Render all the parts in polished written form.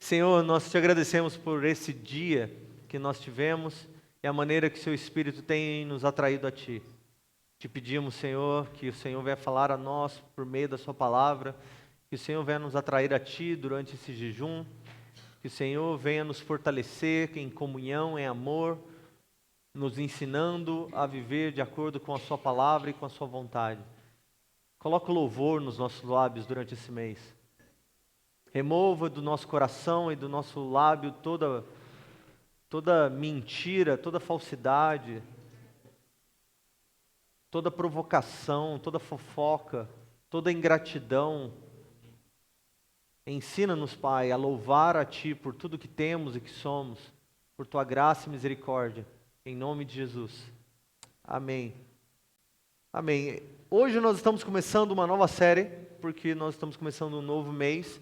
Senhor, nós te agradecemos por esse dia que nós tivemos e a maneira que seu Espírito tem nos atraído a Ti. Te pedimos, Senhor, que o Senhor venha falar a nós por meio da sua palavra, que o Senhor venha nos atrair a Ti durante esse jejum, que o Senhor venha nos fortalecer em comunhão, em amor, nos ensinando a viver de acordo com a sua palavra e com a sua vontade. Coloca o louvor nos nossos lábios durante esse mês. Remova do nosso coração e do nosso lábio toda mentira, toda falsidade, toda provocação, toda fofoca, toda ingratidão. Ensina-nos, Pai, a louvar a Ti por tudo que temos e que somos, por Tua graça e misericórdia, em nome de Jesus. Amém. Amém. Hoje nós estamos começando uma nova série, porque nós estamos começando um novo mês.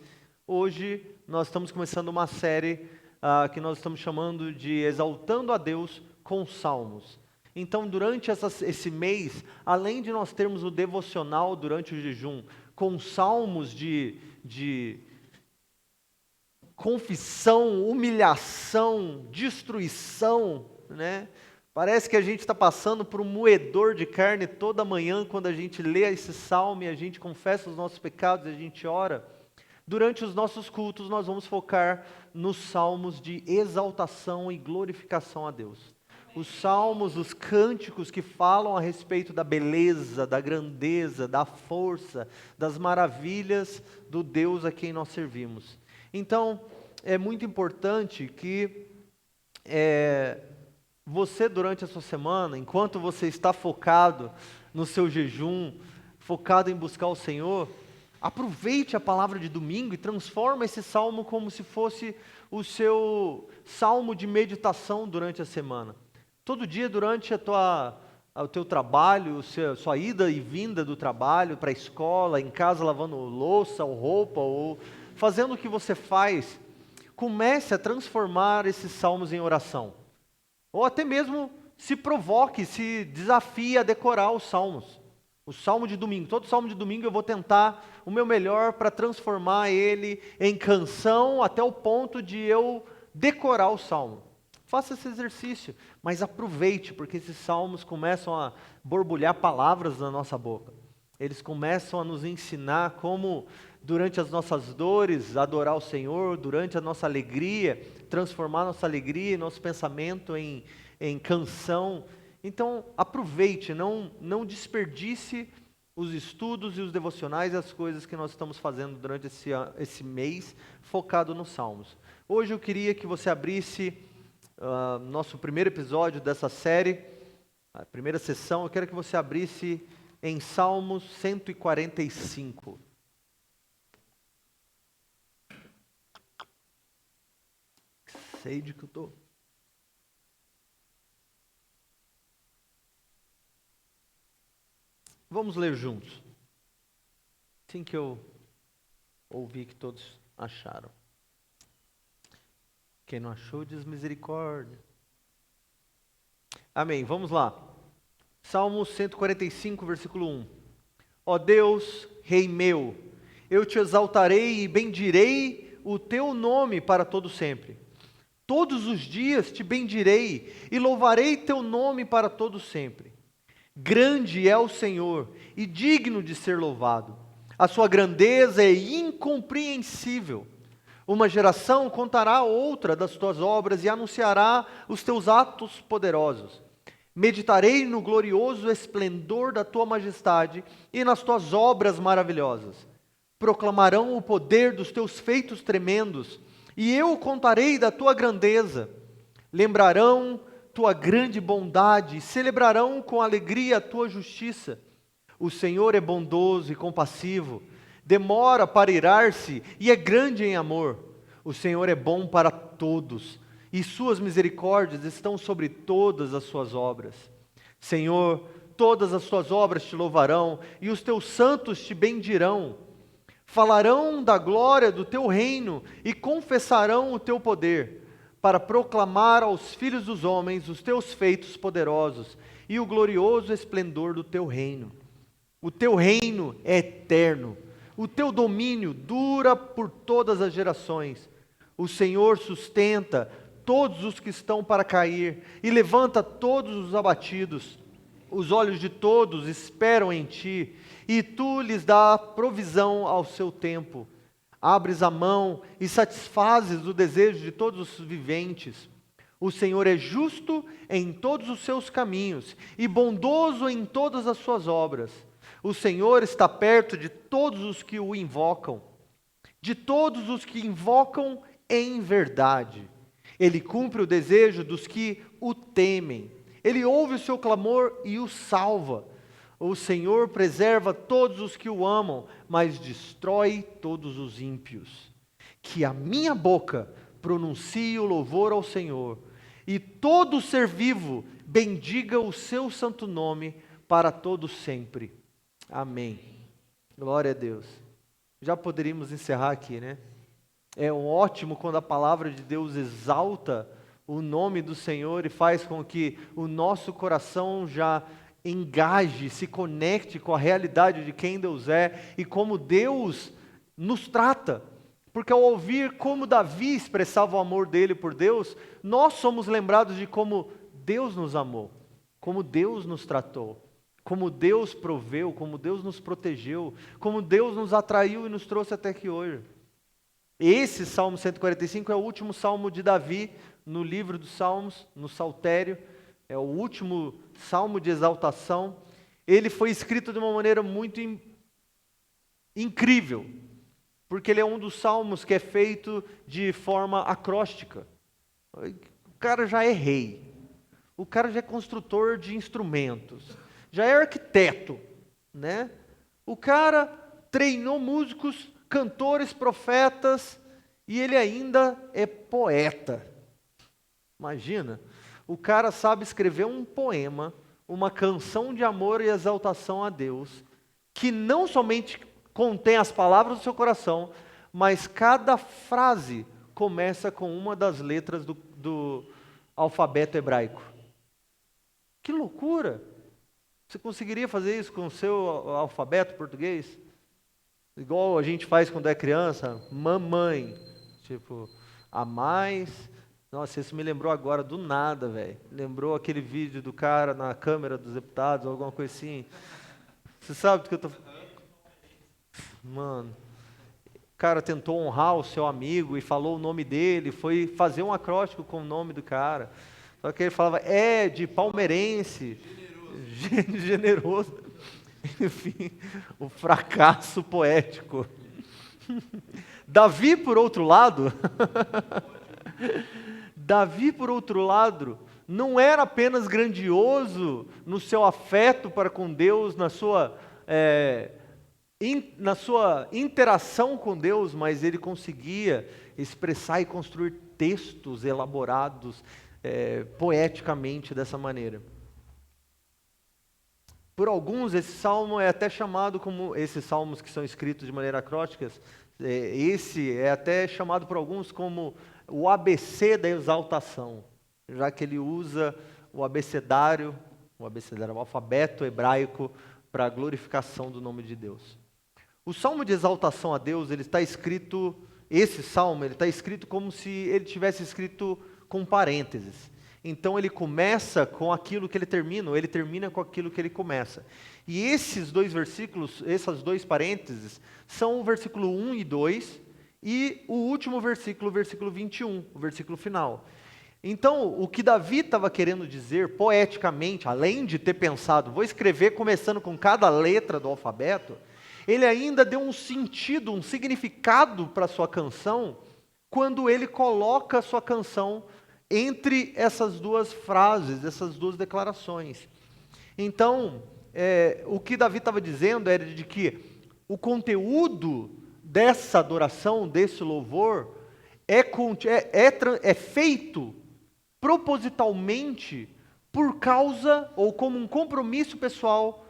Hoje nós estamos começando uma série que nós estamos chamando de Exaltando a Deus com Salmos. Então, durante esse mês, além de nós termos o devocional durante o jejum, com salmos de confissão, humilhação, destruição, né? Parece que a gente está passando por um moedor de carne toda manhã quando a gente lê esse salmo e a gente confessa os nossos pecados e a gente ora. Durante os nossos cultos nós vamos focar nos salmos de exaltação e glorificação a Deus. Os salmos, os cânticos que falam a respeito da beleza, da grandeza, da força, das maravilhas do Deus a quem nós servimos. Então, é muito importante que você, durante a sua semana, enquanto você está focado no seu jejum, focado em buscar o Senhor, aproveite a palavra de domingo e transforma esse salmo como se fosse o seu salmo de meditação durante a semana. Todo dia, durante o teu trabalho, sua ida e vinda do trabalho para a escola, em casa lavando louça ou roupa, ou fazendo o que você faz, comece a transformar esses salmos em oração. Ou até mesmo se provoque, se desafie a decorar os salmos. O salmo de domingo, todo salmo de domingo eu vou tentar o meu melhor para transformar ele em canção até o ponto de eu decorar o salmo. Faça esse exercício, mas aproveite, porque esses salmos começam a borbulhar palavras na nossa boca. Eles começam a nos ensinar como, durante as nossas dores, adorar o Senhor, durante a nossa alegria, transformar nossa alegria e nosso pensamento em canção. Então, aproveite, não desperdice os estudos e os devocionais e as coisas que nós estamos fazendo durante esse mês, focado nos Salmos. Hoje eu queria que você abrisse nosso primeiro episódio dessa série, a primeira sessão. Eu quero que você abrisse em Salmos 145. Sede que eu estou. Vamos ler juntos. Assim que eu ouvi que todos acharam. Quem não achou, diz misericórdia. Amém, vamos lá. Salmo 145, versículo 1. Ó Deus, Rei meu, eu te exaltarei e bendirei o teu nome para todo sempre. Todos os dias te bendirei e louvarei teu nome para todo sempre. Grande é o Senhor e digno de ser louvado. A sua grandeza é incompreensível. Uma geração contará a outra das tuas obras e anunciará os teus atos poderosos. Meditarei no glorioso esplendor da tua majestade e nas tuas obras maravilhosas. Proclamarão o poder dos teus feitos tremendos, e eu contarei da tua grandeza. Lembrarão tua grande bondade e celebrarão com alegria a tua justiça. O Senhor é bondoso e compassivo, demora para irar-se e é grande em amor. O Senhor é bom para todos, e suas misericórdias estão sobre todas as suas obras. Senhor, todas as tuas obras te louvarão, e os teus santos te bendirão. Falarão da glória do teu reino e confessarão o teu poder, para proclamar aos filhos dos homens os teus feitos poderosos e o glorioso esplendor do teu reino. O teu reino é eterno, o teu domínio dura por todas as gerações. O Senhor sustenta todos os que estão para cair e levanta todos os abatidos. Os olhos de todos esperam em ti, e tu lhes dá provisão ao seu tempo. Abres a mão e satisfazes o desejo de todos os viventes. O Senhor é justo em todos os seus caminhos e bondoso em todas as suas obras. O Senhor está perto de todos os que o invocam, de todos os que invocam em verdade. Ele cumpre o desejo dos que o temem. Ele ouve o seu clamor e o salva. O Senhor preserva todos os que o amam, mas destrói todos os ímpios. Que a minha boca pronuncie o louvor ao Senhor, e todo ser vivo bendiga o seu santo nome para todo sempre. Amém. Glória a Deus. Já poderíamos encerrar aqui, né? É ótimo quando a palavra de Deus exalta o nome do Senhor e faz com que o nosso coração já engaje, se conecte com a realidade de quem Deus é e como Deus nos trata. Porque ao ouvir como Davi expressava o amor dele por Deus, nós somos lembrados de como Deus nos amou, como Deus nos tratou, como Deus proveu, como Deus nos protegeu, como Deus nos atraiu e nos trouxe até aqui hoje. Esse Salmo 145 é o último salmo de Davi no livro dos Salmos, no Saltério. É o último salmo de exaltação. Ele foi escrito de uma maneira muito incrível, porque ele é um dos salmos que é feito de forma acróstica. O cara já é rei, o cara já é construtor de instrumentos, já é arquiteto, né? O cara treinou músicos, cantores, profetas, e ele ainda é poeta. Imagina, o cara sabe escrever um poema, uma canção de amor e exaltação a Deus, que não somente contém as palavras do seu coração, mas cada frase começa com uma das letras do alfabeto hebraico. Que loucura! Você conseguiria fazer isso com o seu alfabeto português? Igual a gente faz quando é criança, mamãe, tipo, a mais. Nossa, isso me lembrou agora do nada, velho. Lembrou aquele vídeo do cara na Câmara dos Deputados, alguma coisa assim. Você sabe do que eu tô... Mano, o cara tentou honrar o seu amigo e falou o nome dele, foi fazer um acróstico com o nome do cara. Só que ele falava, de palmeirense, generoso. Enfim, o fracasso poético. Davi, por outro lado, não era apenas grandioso no seu afeto para com Deus, na sua interação com Deus, mas ele conseguia expressar e construir textos elaborados poeticamente dessa maneira. Por alguns, esse salmo é até chamado como, esses salmos que são escritos de maneira acróstica, esse é até chamado por alguns como o ABC da exaltação, já que ele usa o abecedário, o alfabeto hebraico para a glorificação do nome de Deus. O salmo de exaltação a Deus, ele está escrito, esse salmo, ele está escrito como se ele tivesse escrito com parênteses. Então ele começa com aquilo que ele termina, ou ele termina com aquilo que ele começa. E esses dois versículos, esses dois parênteses, são o versículo 1 e 2, e o último versículo, o versículo 21, o versículo final. Então, o que Davi estava querendo dizer, poeticamente, além de ter pensado, vou escrever começando com cada letra do alfabeto, ele ainda deu um sentido, um significado para a sua canção, quando ele coloca a sua canção entre essas duas frases, essas duas declarações. Então, o que Davi estava dizendo era de que o conteúdo dessa adoração, desse louvor, é feito propositalmente por causa, ou como um compromisso pessoal,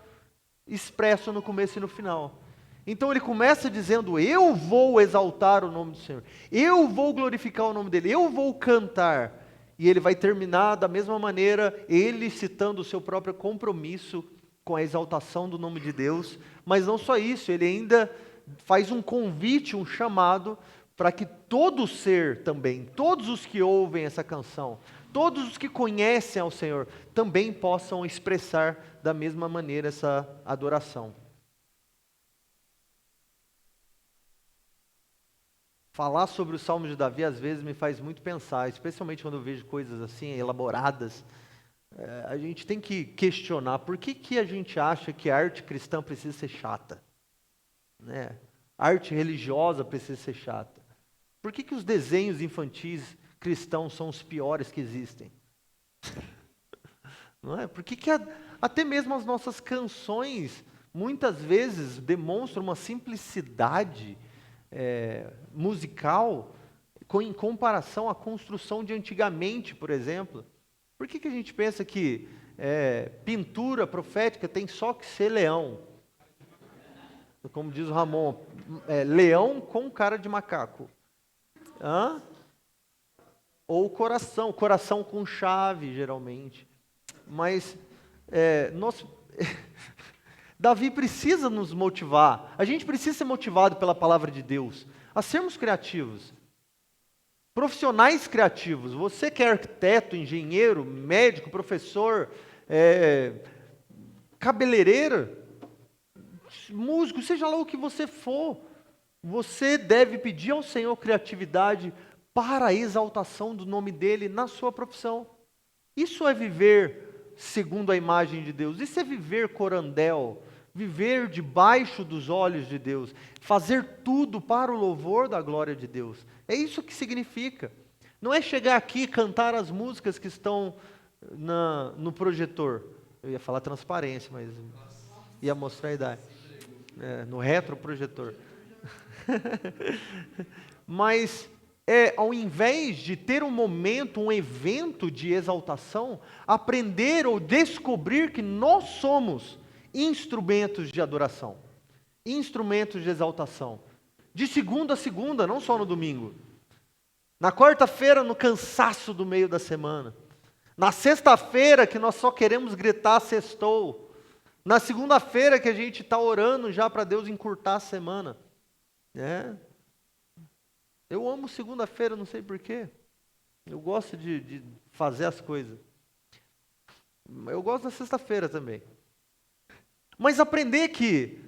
expresso no começo e no final. Então ele começa dizendo, eu vou exaltar o nome do Senhor, eu vou glorificar o nome dEle, eu vou cantar. E ele vai terminar da mesma maneira, ele citando o seu próprio compromisso com a exaltação do nome de Deus. Mas não só isso, ele ainda faz um convite, um chamado para que todo ser também, todos os que ouvem essa canção, todos os que conhecem ao Senhor, também possam expressar da mesma maneira essa adoração. Falar sobre o Salmo de Davi às vezes me faz muito pensar, especialmente quando eu vejo coisas assim, elaboradas. A gente tem que questionar por que a gente acha que a arte cristã precisa ser chata, né? A arte religiosa precisa ser chata. Por que os desenhos infantis cristãos são os piores que existem? Não é? Por que até mesmo as nossas canções muitas vezes demonstram uma simplicidade musical em comparação à construção de antigamente, por exemplo? Por que a gente pensa que pintura profética tem só que ser leão? Como diz o Ramon, leão com cara de macaco. Hã? Ou coração com chave, geralmente. Mas Davi precisa nos motivar. A gente precisa ser motivado pela palavra de Deus a sermos criativos. Profissionais criativos. Você que é arquiteto, engenheiro, médico, professor, cabeleireiro, músico, seja lá o que você for, você deve pedir ao Senhor criatividade para a exaltação do nome dEle na sua profissão. Isso é viver segundo a imagem de Deus. Isso é viver corandel, viver debaixo dos olhos de Deus, fazer tudo para o louvor da glória de Deus. É isso que significa. Não é chegar aqui e cantar as músicas que estão no projetor. Eu ia falar transparência, mas ia mostrar a idade. No retroprojetor. Mas ao invés de ter um momento, um evento de exaltação, aprender ou descobrir que nós somos instrumentos de adoração, instrumentos de exaltação, de segunda a segunda, não só no domingo. Na quarta-feira, no cansaço do meio da semana. Na sexta-feira, que nós só queremos gritar sextou. Na segunda-feira, que a gente está orando já para Deus encurtar a semana. Eu amo segunda-feira, não sei porquê. Eu gosto de fazer as coisas. Eu gosto da sexta-feira também. Mas aprender que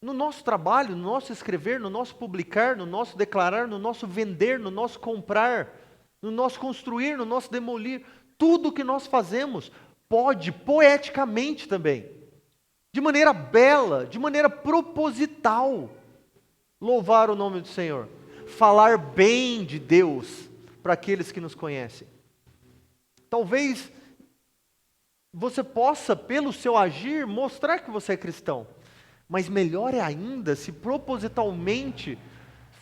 no nosso trabalho, no nosso escrever, no nosso publicar, no nosso declarar, no nosso vender, no nosso comprar, no nosso construir, no nosso demolir, tudo que nós fazemos pode, poeticamente também, de maneira bela, de maneira proposital, louvar o nome do Senhor, falar bem de Deus para aqueles que nos conhecem. Talvez você possa, pelo seu agir, mostrar que você é cristão, mas melhor é ainda se propositalmente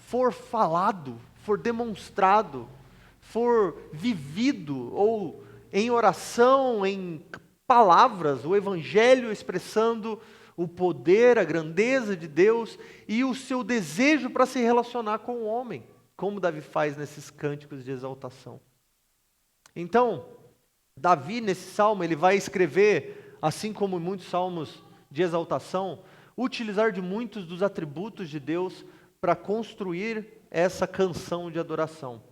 for falado, for demonstrado, for vivido, ou em oração, em palavras, o Evangelho expressando o poder, a grandeza de Deus e o seu desejo para se relacionar com o homem, como Davi faz nesses cânticos de exaltação. Então, Davi, nesse salmo, ele vai escrever, assim como muitos salmos de exaltação, utilizar de muitos dos atributos de Deus para construir essa canção de adoração.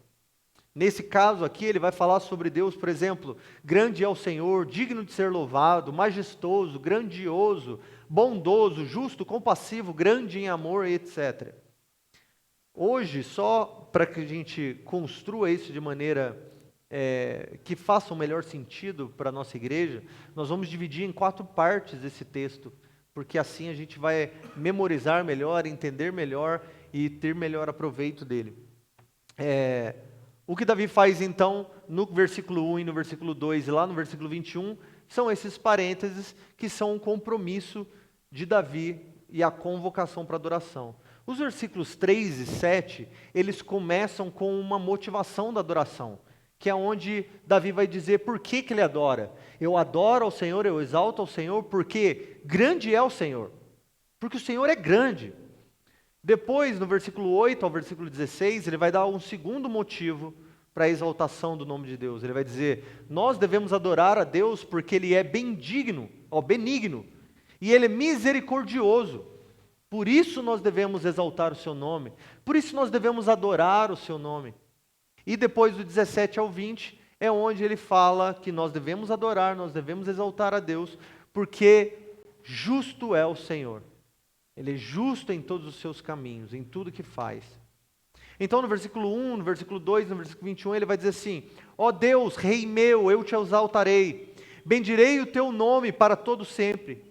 Nesse caso aqui, ele vai falar sobre Deus, por exemplo, grande é o Senhor, digno de ser louvado, majestoso, grandioso, bondoso, justo, compassivo, grande em amor, etc. Hoje, só para que a gente construa isso de maneira que faça o melhor sentido para a nossa igreja, nós vamos dividir em 4 partes esse texto, porque assim a gente vai memorizar melhor, entender melhor e ter melhor aproveito dele. O que Davi faz então no versículo 1 e no versículo 2 e lá no versículo 21, são esses parênteses que são um compromisso de Davi e a convocação para adoração. Os versículos 3 e 7, eles começam com uma motivação da adoração, que é onde Davi vai dizer por que ele adora. Eu adoro ao Senhor, eu exalto ao Senhor, porque grande é o Senhor, porque o Senhor é grande. Depois, no versículo 8 ao versículo 16, ele vai dar um segundo motivo para a exaltação do nome de Deus. Ele vai dizer, nós devemos adorar a Deus porque Ele é benigno, e Ele é misericordioso. Por isso nós devemos exaltar o seu nome. Por isso nós devemos adorar o seu nome. E depois do 17 ao 20 é onde ele fala que nós devemos adorar, nós devemos exaltar a Deus, porque justo é o Senhor. Ele é justo em todos os seus caminhos, em tudo que faz. Então no versículo 1, no versículo 2, no versículo 21, ele vai dizer assim: ó Deus, Rei meu, eu te exaltarei, bendirei o teu nome para todo sempre.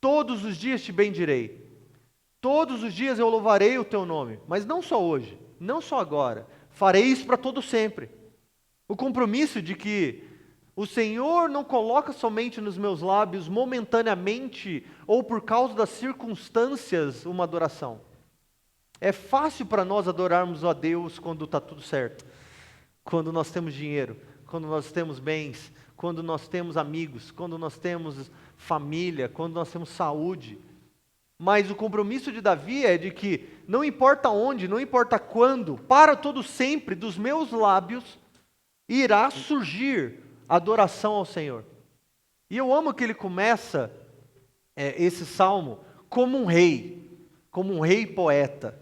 Todos os dias te bendirei. Todos os dias eu louvarei o teu nome, mas não só hoje, não só agora, farei isso para todo sempre. O compromisso de que o Senhor não coloca somente nos meus lábios, momentaneamente, ou por causa das circunstâncias, uma adoração. É fácil para nós adorarmos a Deus quando está tudo certo, quando nós temos dinheiro, quando nós temos bens, quando nós temos amigos, quando nós temos família, quando nós temos saúde. Mas o compromisso de Davi é de que não importa onde, não importa quando, para todo sempre dos meus lábios irá surgir adoração ao Senhor. E eu amo que ele começa esse salmo como um rei poeta.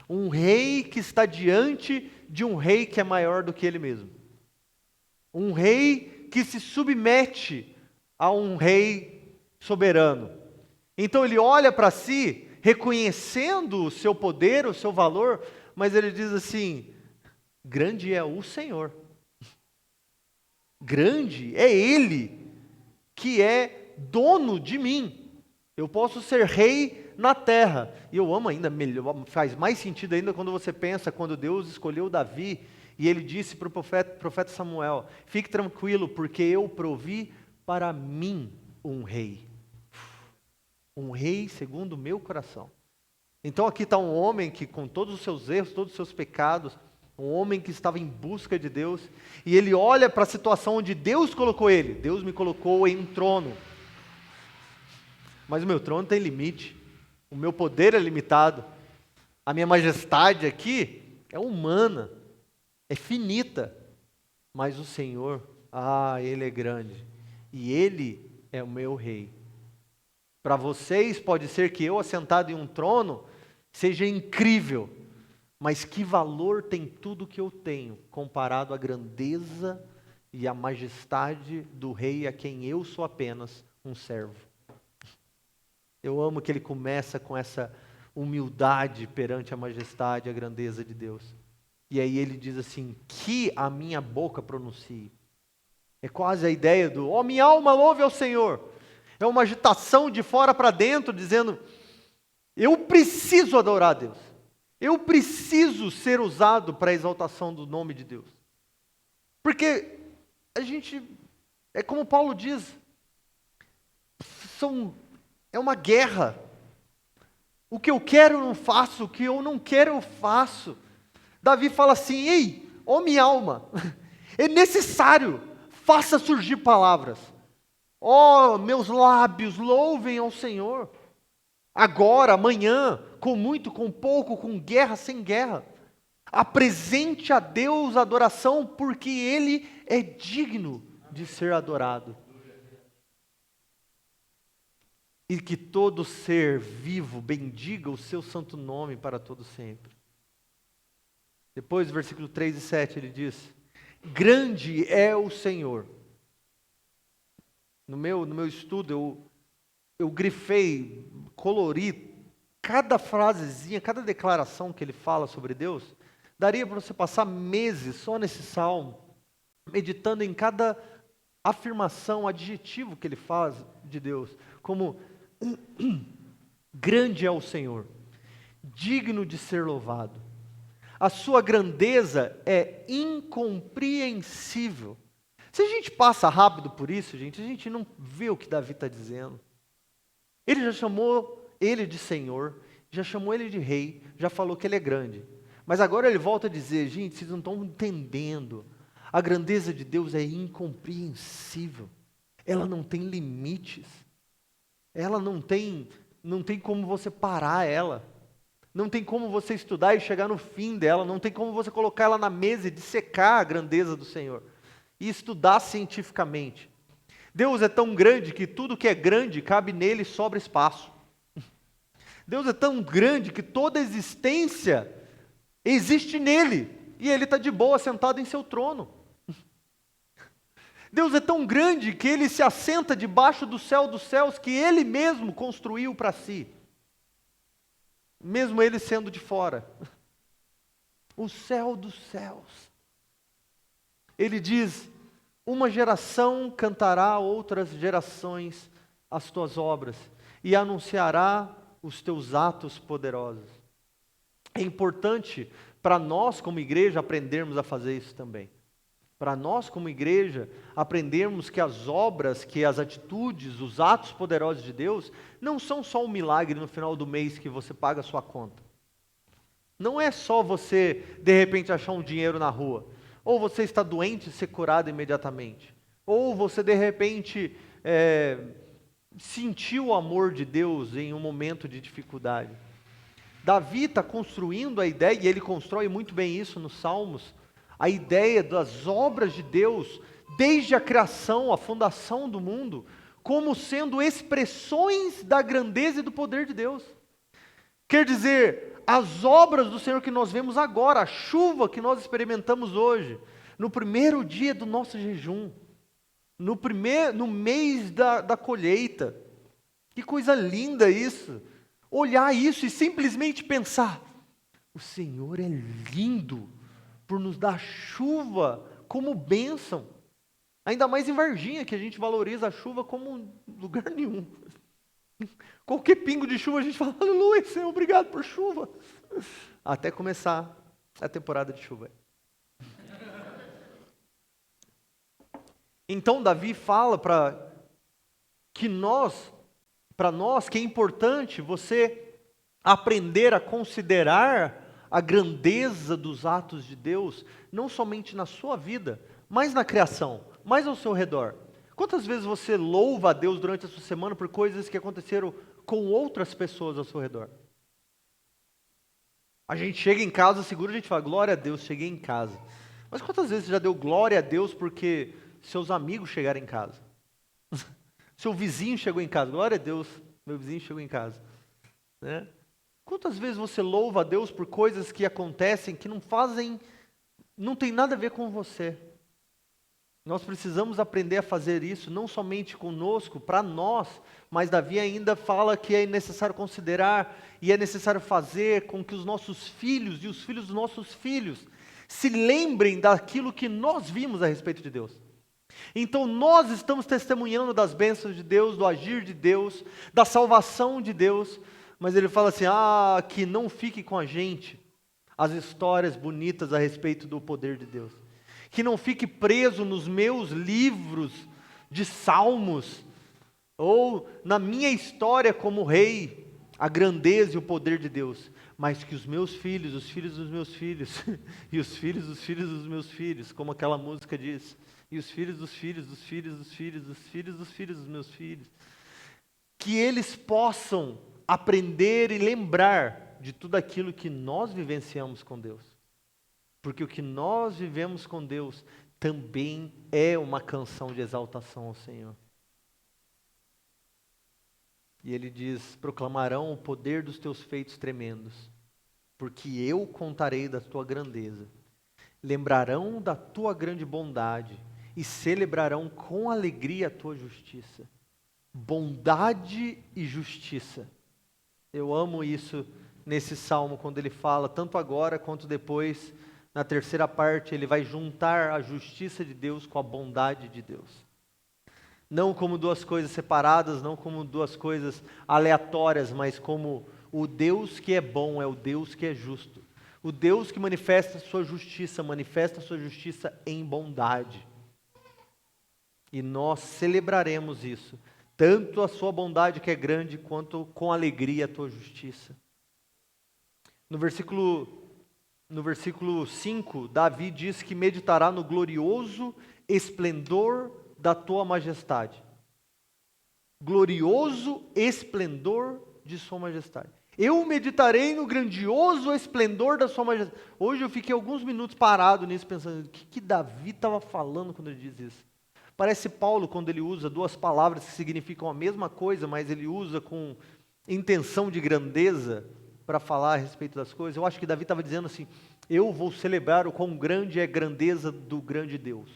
Um rei que está diante de um rei que é maior do que ele mesmo. Um rei que se submete a um rei soberano. Então ele olha para si, reconhecendo o seu poder, o seu valor, mas ele diz assim: grande é o Senhor. Grande é Ele que é dono de mim. Eu posso ser rei na terra. E eu amo ainda melhor, faz mais sentido ainda quando você pensa, quando Deus escolheu Davi e ele disse para o profeta Samuel: fique tranquilo, porque eu provi para mim um rei. Um rei segundo o meu coração. Então aqui está um homem que, com todos os seus erros, todos os seus pecados, um homem que estava em busca de Deus, e ele olha para a situação onde Deus colocou ele. Deus me colocou em um trono, mas o meu trono tem limite, o meu poder é limitado, a minha majestade aqui é humana, é finita, mas o Senhor, Ele é grande, e Ele é o meu rei. Para vocês pode ser que eu assentado em um trono seja incrível, mas que valor tem tudo que eu tenho comparado à grandeza e à majestade do rei a quem eu sou apenas um servo. Eu amo que ele começa com essa humildade perante a majestade e a grandeza de Deus. E aí ele diz assim: que a minha boca pronuncie. É quase a ideia do: ó, minha alma louve ao Senhor. É uma agitação de fora para dentro, dizendo: eu preciso adorar a Deus. Eu preciso ser usado para a exaltação do nome de Deus. Porque a gente, é como Paulo diz, é uma guerra. O que eu quero eu não faço, o que eu não quero eu faço. Davi fala assim: ei, ó minha alma, é necessário, faça surgir palavras. Ó, meus lábios, louvem ao Senhor. Agora, amanhã, com muito, com pouco, com guerra, sem guerra. Apresente a Deus a adoração, porque Ele é digno de ser adorado. E que todo ser vivo bendiga o seu santo nome para todo sempre. Depois, versículo 3 e 7, ele diz: grande é o Senhor. No meu estudo, eu grifei, colori cada frasezinha, cada declaração que ele fala sobre Deus. Daria para você passar meses só nesse salmo, meditando em cada afirmação, adjetivo que ele faz de Deus. Como grande é o Senhor, digno de ser louvado. A sua grandeza é incompreensível. Se a gente passa rápido por isso, gente, a gente não vê o que Davi está dizendo. Ele já chamou ele de Senhor, já chamou ele de rei, já falou que ele é grande. Mas agora ele volta a dizer: gente, vocês não estão entendendo. A grandeza de Deus é incompreensível. Ela não tem limites. Ela não tem como você parar ela. Não tem como você estudar e chegar no fim dela. Não tem como você colocar ela na mesa e dissecar a grandeza do Senhor. E estudar cientificamente. Deus é tão grande que tudo que é grande cabe nele e sobra espaço. Deus é tão grande que toda a existência existe nele, e ele está de boa sentado em seu trono. Deus é tão grande que ele se assenta debaixo do céu dos céus que ele mesmo construiu para si, mesmo ele sendo de fora. O céu dos céus. Ele diz: uma geração cantará a outras gerações as tuas obras e anunciará os teus atos poderosos. É importante para nós como igreja aprendermos a fazer isso também. Para nós como igreja aprendermos que as obras, que as atitudes, os atos poderosos de Deus não são só um milagre no final do mês que você paga a sua conta. Não é só você de repente achar um dinheiro na rua, ou você está doente e ser curado imediatamente, ou você de repente sentiu o amor de Deus em um momento de dificuldade. Davi está construindo a ideia, e ele constrói muito bem isso nos Salmos, a ideia das obras de Deus, desde a criação, a fundação do mundo, como sendo expressões da grandeza e do poder de Deus. Quer dizer, as obras do Senhor que nós vemos agora, a chuva que nós experimentamos hoje, no primeiro dia do nosso jejum, no mês da colheita. Que coisa linda isso! Olhar isso e simplesmente pensar: o Senhor é lindo por nos dar chuva como bênção. Ainda mais em Varginha, que a gente valoriza a chuva como lugar nenhum. Qualquer pingo de chuva a gente fala: aleluia, Senhor, obrigado por chuva. Até começar a temporada de chuva. Então Davi fala para nós que é importante você aprender a considerar a grandeza dos atos de Deus, não somente na sua vida, mas na criação, mas ao seu redor. Quantas vezes você louva a Deus durante a sua semana por coisas que aconteceram com outras pessoas ao seu redor? A gente chega em casa seguro, a gente fala: glória a Deus, cheguei em casa. Mas quantas vezes você já deu glória a Deus porque seus amigos chegaram em casa? Seu vizinho chegou em casa: glória a Deus, meu vizinho chegou em casa. Né? Quantas vezes você louva a Deus por coisas que acontecem que não tem nada a ver com você? Nós precisamos aprender a fazer isso, não somente conosco, para nós, mas Davi ainda fala que é necessário considerar e é necessário fazer com que os nossos filhos e os filhos dos nossos filhos se lembrem daquilo que nós vimos a respeito de Deus. Então nós estamos testemunhando das bênçãos de Deus, do agir de Deus, da salvação de Deus, mas ele fala assim: que não fique com a gente as histórias bonitas a respeito do poder de Deus. Que não fique preso nos meus livros de salmos, ou na minha história como rei, a grandeza e o poder de Deus, mas que os meus filhos, os filhos dos meus filhos, e os filhos dos filhos dos meus filhos, como aquela música diz, e os filhos dos filhos, dos filhos dos filhos, dos filhos dos filhos dos meus filhos, que eles possam aprender e lembrar de tudo aquilo que nós vivenciamos com Deus. Porque o que nós vivemos com Deus também é uma canção de exaltação ao Senhor. E ele diz: proclamarão o poder dos teus feitos tremendos, porque eu contarei da tua grandeza. Lembrarão da tua grande bondade e celebrarão com alegria a tua justiça. Bondade e justiça. Eu amo isso nesse salmo, quando ele fala, tanto agora quanto depois, na terceira parte, ele vai juntar a justiça de Deus com a bondade de Deus. Não como duas coisas separadas, não como duas coisas aleatórias, mas como o Deus que é bom é o Deus que é justo. O Deus que manifesta a sua justiça em bondade. E nós celebraremos isso, tanto a sua bondade que é grande, quanto com alegria a tua justiça. No versículo 5, Davi diz que meditará no glorioso esplendor da tua majestade. Glorioso esplendor de sua majestade. Eu meditarei no grandioso esplendor da sua majestade. Hoje eu fiquei alguns minutos parado nisso, pensando, o que Davi estava falando quando ele diz isso? Parece Paulo quando ele usa duas palavras que significam a mesma coisa, mas ele usa com intenção de grandeza para falar a respeito das coisas. Eu acho que Davi estava dizendo assim: eu vou celebrar o quão grande é a grandeza do grande Deus.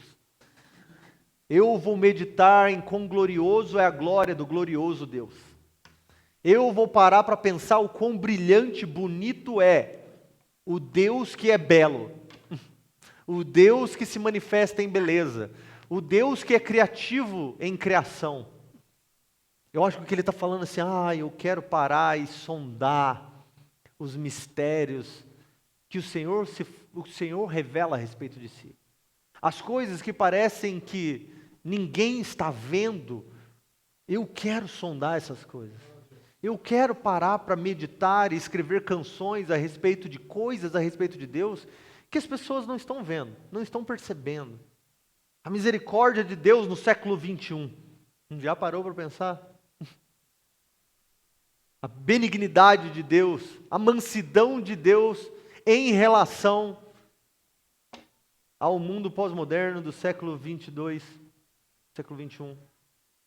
Eu vou meditar em quão glorioso é a glória do glorioso Deus. Eu vou parar para pensar o quão brilhante, bonito é o Deus que é belo, o Deus que se manifesta em beleza, o Deus que é criativo em criação. Eu acho que o que ele está falando assim, eu quero parar e sondar os mistérios que o Senhor revela a respeito de si. As coisas que parecem que ninguém está vendo, eu quero sondar essas coisas. Eu quero parar para meditar e escrever canções a respeito de coisas, a respeito de Deus, que as pessoas não estão vendo, não estão percebendo. A misericórdia de Deus no século 21. Já parou para pensar? A benignidade de Deus, a mansidão de Deus em relação ao mundo pós-moderno do século 22, século 21.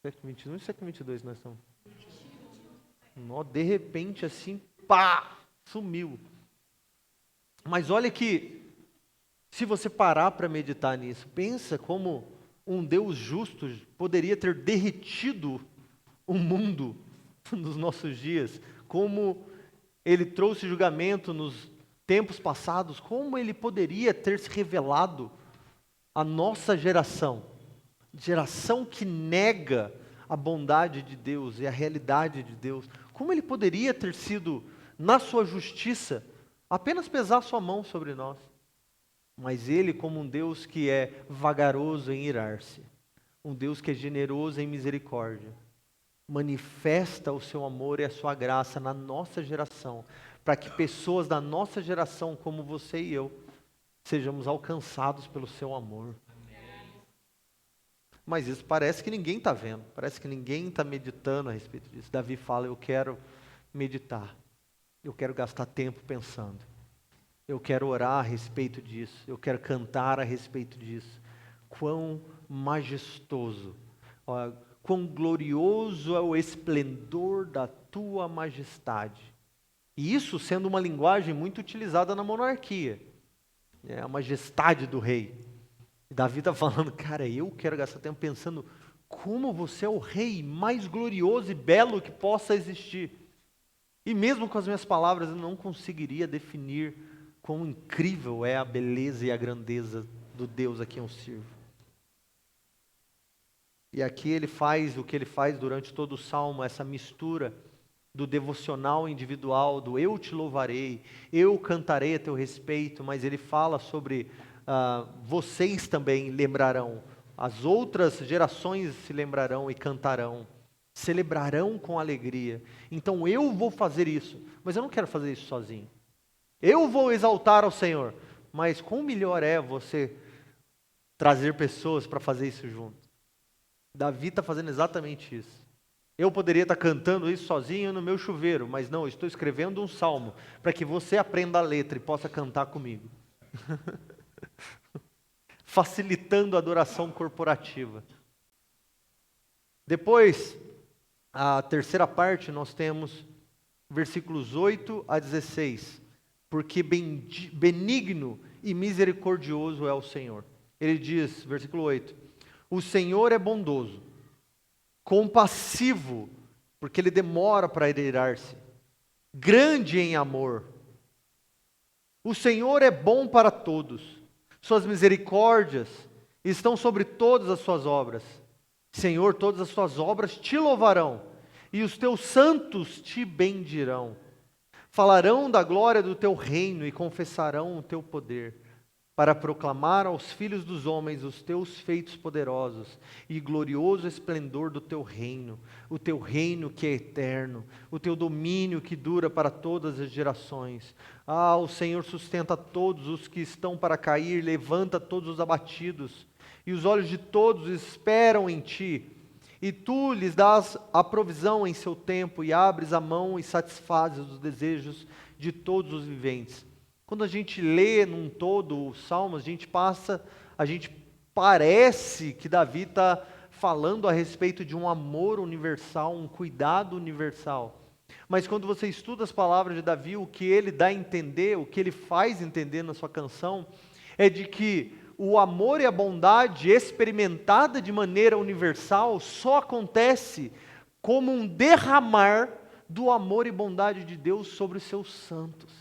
Século 21 e século 22 nós estamos. De repente assim, sumiu. Mas olha que, se você parar para meditar nisso, pensa como um Deus justo poderia ter derretido o mundo nos nossos dias, como Ele trouxe julgamento nos tempos passados, como Ele poderia ter se revelado à nossa geração que nega a bondade de Deus e a realidade de Deus, como Ele poderia ter sido, na sua justiça, apenas pesar sua mão sobre nós. Mas Ele, como um Deus que é vagaroso em irar-se, um Deus que é generoso em misericórdia, manifesta o seu amor e a sua graça na nossa geração, para que pessoas da nossa geração, como você e eu, sejamos alcançados pelo seu amor. Mas isso parece que ninguém está vendo, parece que ninguém está meditando a respeito disso. Davi fala, eu quero meditar, eu quero gastar tempo pensando, eu quero orar a respeito disso, eu quero cantar a respeito disso. Quão majestoso, quão glorioso é o esplendor da tua majestade. E isso sendo uma linguagem muito utilizada na monarquia, a majestade do rei. Davi está falando, cara, eu quero gastar tempo pensando como você é o rei mais glorioso e belo que possa existir. E mesmo com as minhas palavras eu não conseguiria definir quão incrível é a beleza e a grandeza do Deus a quem eu sirvo. E aqui ele faz o que ele faz durante todo o Salmo, essa mistura do devocional individual, do eu te louvarei, eu cantarei a teu respeito, mas ele fala sobre vocês também lembrarão, as outras gerações se lembrarão e cantarão, celebrarão com alegria. Então eu vou fazer isso, mas eu não quero fazer isso sozinho. Eu vou exaltar ao Senhor, mas quão melhor é você trazer pessoas para fazer isso junto. Davi está fazendo exatamente isso. Eu poderia estar cantando isso sozinho no meu chuveiro, mas não, eu estou escrevendo um salmo para que você aprenda a letra e possa cantar comigo. Facilitando a adoração corporativa. Depois, a terceira parte, nós temos versículos 8 a 16. Porque benigno e misericordioso é o Senhor. Ele diz, versículo 8, o Senhor é bondoso, compassivo, porque Ele demora para irar-se, grande em amor. O Senhor é bom para todos, suas misericórdias estão sobre todas as suas obras. Senhor, todas as suas obras te louvarão, e os teus santos te bendirão. Falarão da glória do teu reino e confessarão o teu poder, para proclamar aos filhos dos homens os teus feitos poderosos e glorioso esplendor do teu reino, o teu reino que é eterno, o teu domínio que dura para todas as gerações. O Senhor sustenta todos os que estão para cair, levanta todos os abatidos, e os olhos de todos esperam em ti. E tu lhes dás a provisão em seu tempo, e abres a mão e satisfazes os desejos de todos os viventes. Quando a gente lê num todo os Salmos, a gente parece que Davi está falando a respeito de um amor universal, um cuidado universal. Mas quando você estuda as palavras de Davi, o que ele dá a entender, o que ele faz entender na sua canção, é de que o amor e a bondade experimentada de maneira universal só acontece como um derramar do amor e bondade de Deus sobre os seus santos,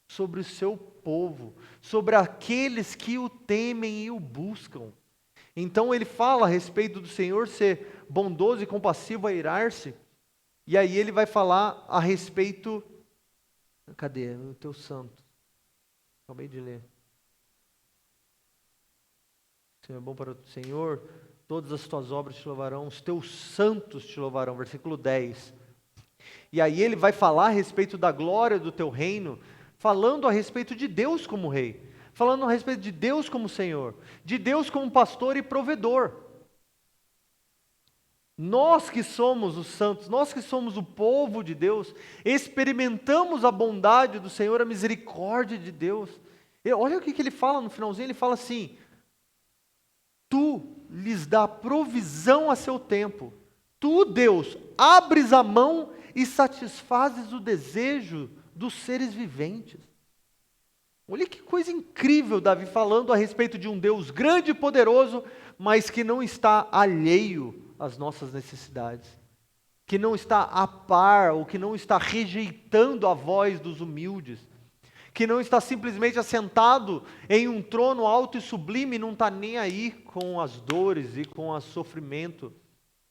sobre o seu povo, sobre aqueles que o temem e o buscam. Então ele fala a respeito do Senhor ser bondoso e compassivo a irar-se, e aí ele vai falar a respeito... Cadê? O teu santo. Acabei de ler. Senhor é bom para o Senhor, todas as tuas obras te louvarão, os teus santos te louvarão. Versículo 10. E aí ele vai falar a respeito da glória do teu reino, falando a respeito de Deus como rei, falando a respeito de Deus como Senhor, de Deus como pastor e provedor. Nós que somos os santos, nós que somos o povo de Deus, experimentamos a bondade do Senhor, a misericórdia de Deus. E olha o que ele fala no finalzinho, ele fala assim: tu lhes dá provisão a seu tempo, tu, Deus, abres a mão e satisfazes o desejo dos seres viventes. Olha que coisa incrível Davi falando a respeito de um Deus grande e poderoso, mas que não está alheio às nossas necessidades, que não está a par, ou que não está rejeitando a voz dos humildes, que não está simplesmente assentado em um trono alto e sublime e não está nem aí com as dores e com o sofrimento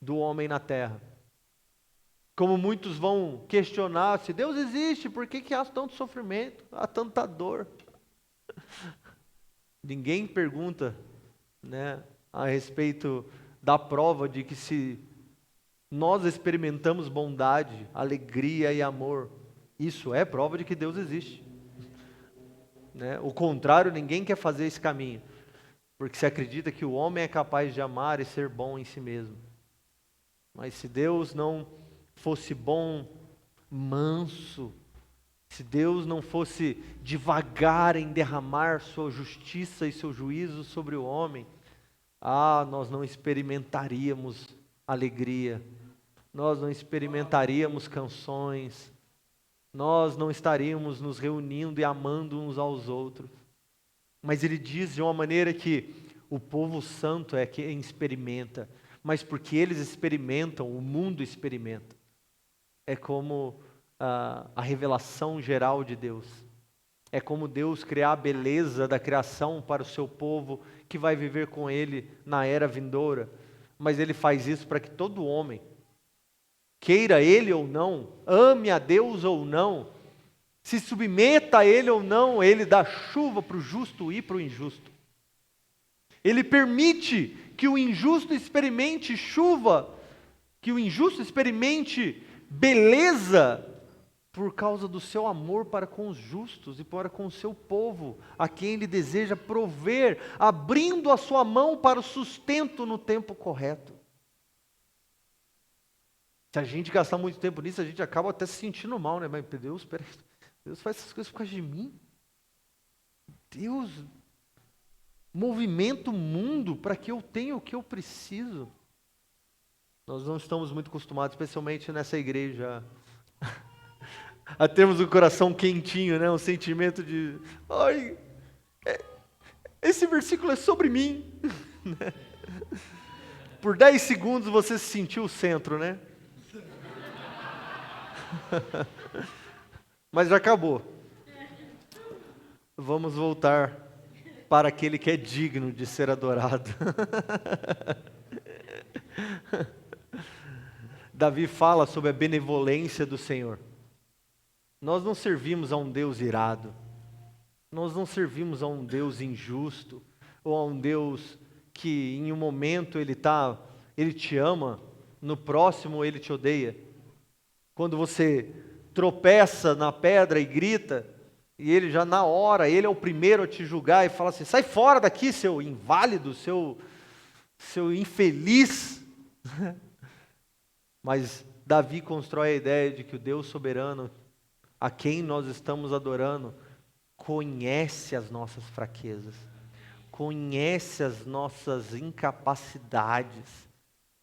do homem na terra. Como muitos vão questionar, se Deus existe, por que há tanto sofrimento, há tanta dor? Ninguém pergunta, né, a respeito da prova de que se nós experimentamos bondade, alegria e amor, isso é prova de que Deus existe. Né? O contrário, ninguém quer fazer esse caminho, porque se acredita que o homem é capaz de amar e ser bom em si mesmo. Mas se Deus não fosse bom, manso, se Deus não fosse devagar em derramar sua justiça e seu juízo sobre o homem, nós não experimentaríamos alegria, nós não experimentaríamos canções, nós não estaríamos nos reunindo e amando uns aos outros. Mas ele diz de uma maneira que o povo santo é quem experimenta, mas porque eles experimentam, o mundo experimenta. É como a revelação geral de Deus. É como Deus criar a beleza da criação para o seu povo que vai viver com Ele na era vindoura. Mas Ele faz isso para que todo homem, queira ele ou não, ame a Deus ou não, se submeta a Ele ou não, Ele dá chuva para o justo e para o injusto. Ele permite que o injusto experimente chuva, que o injusto experimente beleza, por causa do seu amor para com os justos e para com o seu povo, a quem Ele deseja prover, abrindo a sua mão para o sustento no tempo correto. Se a gente gastar muito tempo nisso, a gente acaba até se sentindo mal, né? Mas Deus, peraí, Deus faz essas coisas por causa de mim? Deus movimenta o mundo para que eu tenha o que eu preciso. Nós não estamos muito acostumados, especialmente nessa igreja, a termos um coração quentinho, né? Um sentimento de, ai, esse versículo é sobre mim. Por 10 segundos você se sentiu o centro, né? Mas já acabou. Vamos voltar para aquele que é digno de ser adorado. Davi fala sobre a benevolência do Senhor. Nós não servimos a um Deus irado. Nós não servimos a um Deus injusto, ou a um Deus que em um momento Ele te ama, no próximo Ele te odeia. Quando você tropeça na pedra e grita, e Ele já na hora, Ele é o primeiro a te julgar e fala assim, sai fora daqui, seu inválido, seu infeliz. Mas Davi constrói a ideia de que o Deus soberano, a quem nós estamos adorando, conhece as nossas fraquezas, conhece as nossas incapacidades.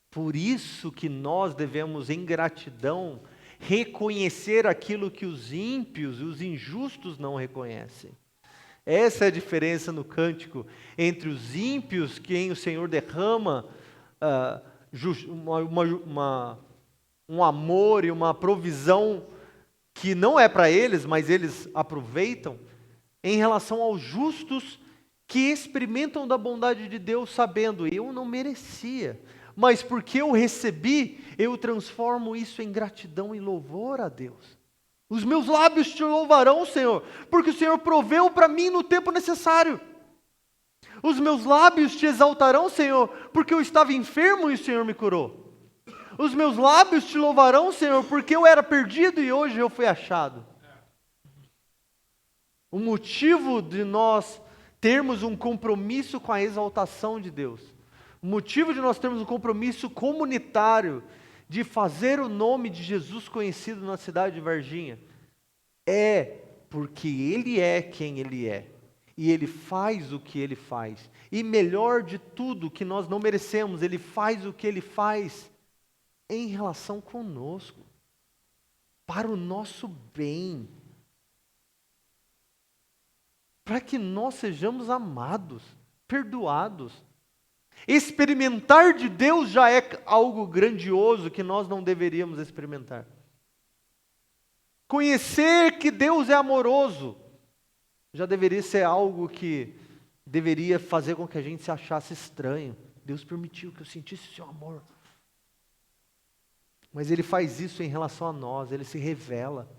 Por isso que nós devemos, em gratidão, reconhecer aquilo que os ímpios e os injustos não reconhecem. Essa é a diferença no cântico entre os ímpios, quem o Senhor derrama um amor e uma provisão que não é para eles, mas eles aproveitam, em relação aos justos que experimentam da bondade de Deus, sabendo, eu não merecia, mas porque eu recebi, eu transformo isso em gratidão e louvor a Deus. Os meus lábios te louvarão, Senhor, porque o Senhor proveu para mim no tempo necessário. Os meus lábios te exaltarão, Senhor, porque eu estava enfermo e o Senhor me curou. Os meus lábios te louvarão, Senhor, porque eu era perdido e hoje eu fui achado. O motivo de nós termos um compromisso com a exaltação de Deus, o motivo de nós termos um compromisso comunitário de fazer o nome de Jesus conhecido na cidade de Varginha, é porque Ele é quem Ele é, e Ele faz o que Ele faz, e melhor de tudo, que nós não merecemos, Ele faz o que Ele faz em relação conosco, para o nosso bem, para que nós sejamos amados, perdoados. Experimentar de Deus já é algo grandioso que nós não deveríamos experimentar. Conhecer que Deus é amoroso já deveria ser algo que deveria fazer com que a gente se achasse estranho. Deus permitiu que eu sentisse o seu amor. Mas Ele faz isso em relação a nós, Ele se revela.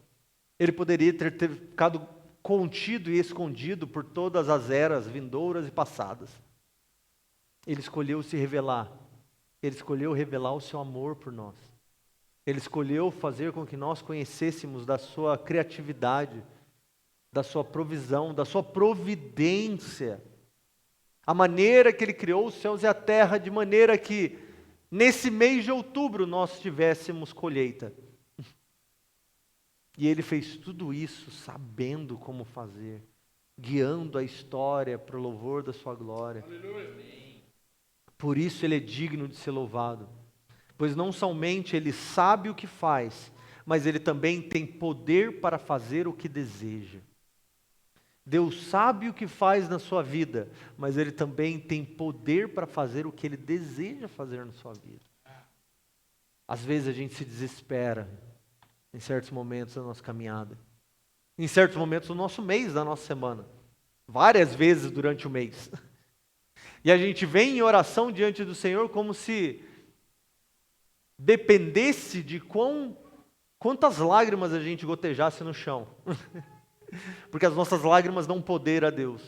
Ele poderia ter ficado contido e escondido por todas as eras vindouras e passadas. Ele escolheu se revelar. Ele escolheu revelar o seu amor por nós. Ele escolheu fazer com que nós conhecêssemos da sua criatividade, da sua provisão, da sua providência. A maneira que Ele criou os céus e a terra, de maneira que nesse mês de outubro nós tivéssemos colheita. E Ele fez tudo isso sabendo como fazer, guiando a história para o louvor da sua glória. Aleluia. Por isso Ele é digno de ser louvado, pois não somente Ele sabe o que faz, mas Ele também tem poder para fazer o que deseja. Deus sabe o que faz na sua vida, mas Ele também tem poder para fazer o que Ele deseja fazer na sua vida. Às vezes a gente se desespera em certos momentos da nossa caminhada, em certos momentos do nosso mês, da nossa semana, várias vezes durante o mês. E a gente vem em oração diante do Senhor como se dependesse de quantas lágrimas a gente gotejasse no chão. Porque as nossas lágrimas dão poder a Deus.